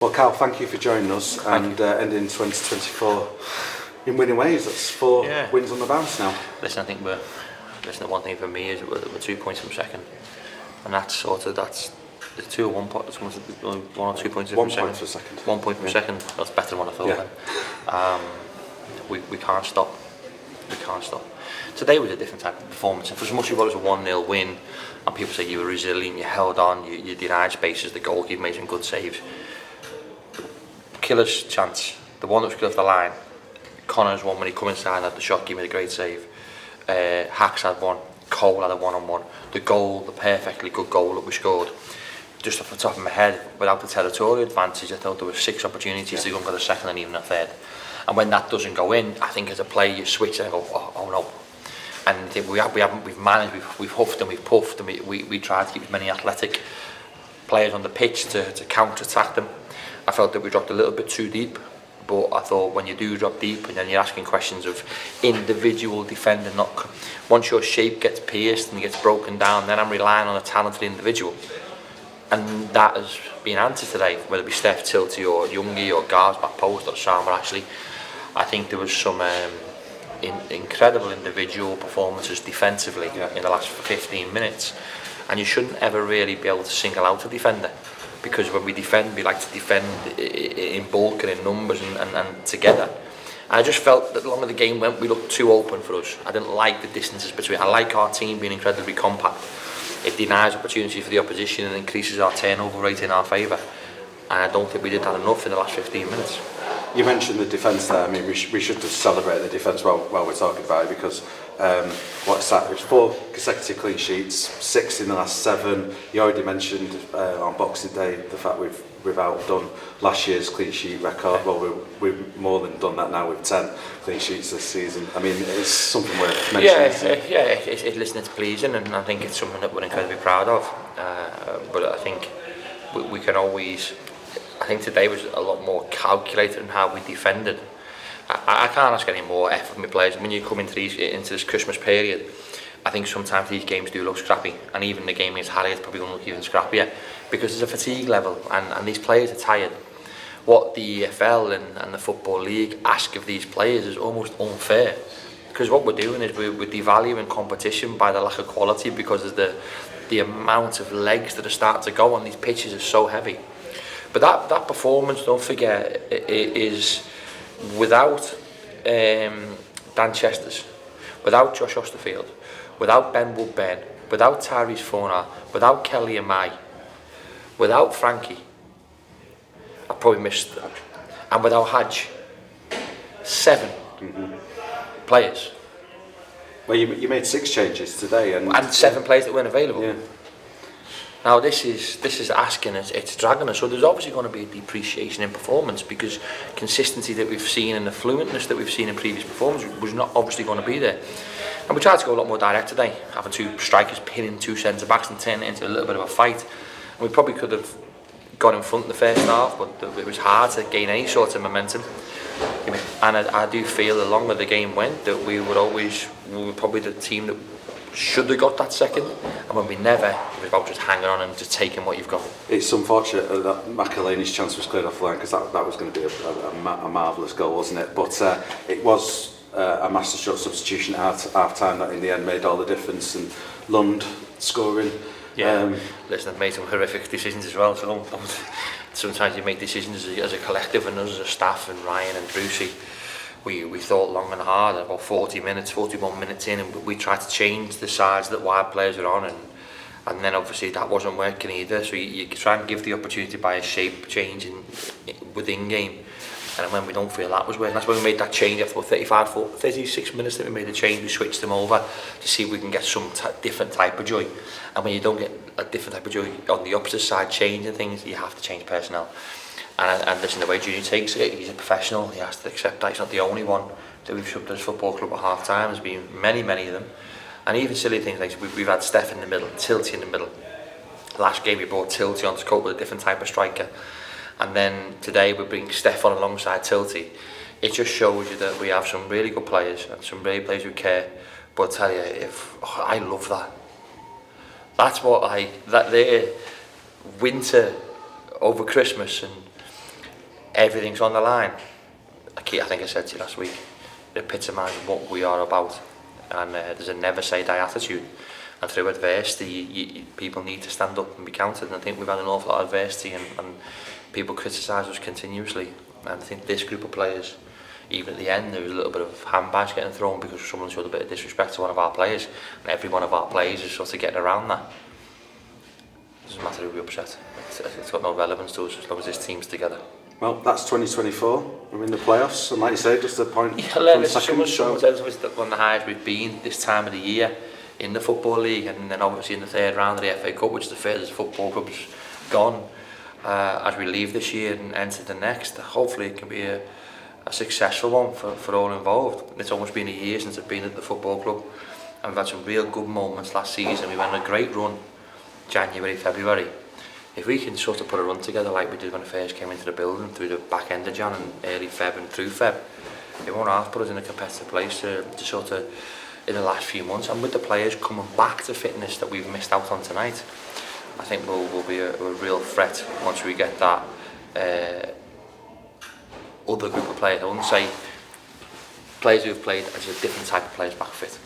Well, Karl, thank you for joining us and ending 2024 in winning ways. That's four wins on the bounce now. Listen, I think the one thing for me is we're 2 points from second, and that's the 2 or 1 point. It's 1 or 2 points from second. 1 point from second. That's better than what I thought. We can't stop. We can't stop. Today was a different type of performance, and for as much as it was a 1-0 win, and people say you were resilient, you held on, you denied spaces, the goalkeeper made some good saves. Killer's chance, the one that was killed off the line, Connor's one when he come inside and had the shot, he made a great save. Hacks had one, Cole had a one-on-one. The goal, the perfectly good goal that we scored, just off the top of my head, without the territorial advantage, I thought there were 6 opportunities to go and get a second and even a third. And when that doesn't go in, I think as a player you switch and go, oh no. And we've managed, we've huffed and we've puffed, and we tried to keep as many athletic players on the pitch to counter-attack them. I felt that we dropped a little bit too deep, but I thought when you do drop deep and then you're asking questions of individual defending, not once your shape gets pierced and gets broken down, then I'm relying on a talented individual. And that has been answered today, whether it be Steph, Tilty or Youngie or Gar's back post or Sam. Actually, I think there was some incredible individual performances defensively in the last 15 minutes, and you shouldn't ever really be able to single out a defender, because when we defend, we like to defend in bulk and in numbers and together. And I just felt that the longer the game went, we looked too open for us. I didn't like the distances between. I like our team being incredibly compact. It denies opportunity for the opposition and increases our turnover rate in our favour. And I don't think we did that enough in the last 15 minutes. You mentioned the defence there. I mean, we should just celebrate the defence while we're talking about it, because what's that? It's 4 consecutive clean sheets, 6 in the last 7. You already mentioned on Boxing Day the fact we've outdone last year's clean sheet record. Well, we've more than done that now with 10 clean sheets this season. I mean, it's something worth mentioning. It's pleasing, and I think it's something that we're incredibly proud of. But I think we can always. I think today was a lot more calculated in how we defended. I can't ask any more effort from my players. When you come into this Christmas period, I think sometimes these games do look scrappy, and even the game against Harry is probably going to look even scrappier, because there's a fatigue level and these players are tired. What the EFL and the Football League ask of these players is almost unfair, because what we're doing is we're devaluing competition by the lack of quality, because of the amount of legs that are starting to go on these pitches is so heavy. But that performance, don't forget, is without Dan Chesters, without Josh Osterfield, without Ben Woodburn, without Tyrese Fornah, without Kelly and Mai, without Frankie, I probably missed, and without Hadj. 7 players. Well, you made 6 changes today, and 7 players that weren't available. Yeah. Now this is asking us, it's dragging us. So there's obviously going to be a depreciation in performance, because consistency that we've seen and the fluentness that we've seen in previous performances was not obviously going to be there. And we tried to go a lot more direct today, having 2 strikers pinning 2 centre backs and turning it into a little bit of a fight. And we probably could have got in front in the first half, but it was hard to gain any sort of momentum. And I do feel the longer the game went, that we were probably the team that should have got that second, and when we never, it was about just hanging on and just taking what you've got. It's unfortunate that McElhaney's chance was cleared off the line, because that was going to be a marvellous goal, wasn't it? But it was a masterstroke substitution at half-time that in the end made all the difference, and Lund scoring. Listen, I've made some horrific decisions as well, so sometimes you make decisions as a collective, and us as a staff, and Ryan and Brucey. We thought long and hard. About 41 minutes in, and we tried to change the sides that wide players are on, and then obviously that wasn't working either. So you try and give the opportunity by a shape change within game, and when we don't feel that was working, that's when we made that change after 36 minutes that we made the change. We switched them over to see if we can get some different type of joy, and when you don't get a different type of joy on the opposite side changing things, you have to change personnel. And listen, the way Junior takes it, he's a professional. He has to accept that he's not the only one that we've shoved at his football club at half time. There's been many of them, and even silly things like we've had Steph in the middle, Tilty in the middle. Last game we brought Tilty on to cope with a different type of striker, and then today we bring Steph on alongside Tilty. It just shows you that we have some really good players and some really players who care. But I tell you, I love that. That's what that there winter over Christmas, and everything's on the line. I think I said to you last week, it epitomises what we are about, and there's a never say die attitude. And through adversity, people need to stand up and be counted. And I think we've had an awful lot of adversity, and people criticise us continuously. And I think this group of players, even at the end, there was a little bit of handbags getting thrown because someone showed a bit of disrespect to one of our players, and every one of our players is sort of getting around that. It doesn't matter who we upset. It's got no relevance to us as long as this team's together. Well, that's 2024. We're in the playoffs, and like you say, just a point Yeah, from it's second. someone's one of the highest we've been this time of the year in the Football League, and then obviously in the third round of the FA Cup, which is the furthest football club's gone. As we leave this year and enter the next, hopefully it can be a successful one for all involved. It's almost been a year since I've been at the football club, and we've had some real good moments last season. We went on a great run, January, February. If we can sort of put a run together like we did when I first came into the building through the back end of Jan and early Feb and through Feb, it won't half put us in a competitive place to sort of in the last few months. And with the players coming back to fitness that we've missed out on tonight, I think we'll be a real threat once we get that other group of players. I wouldn't say players who've played as a different type of players back fit.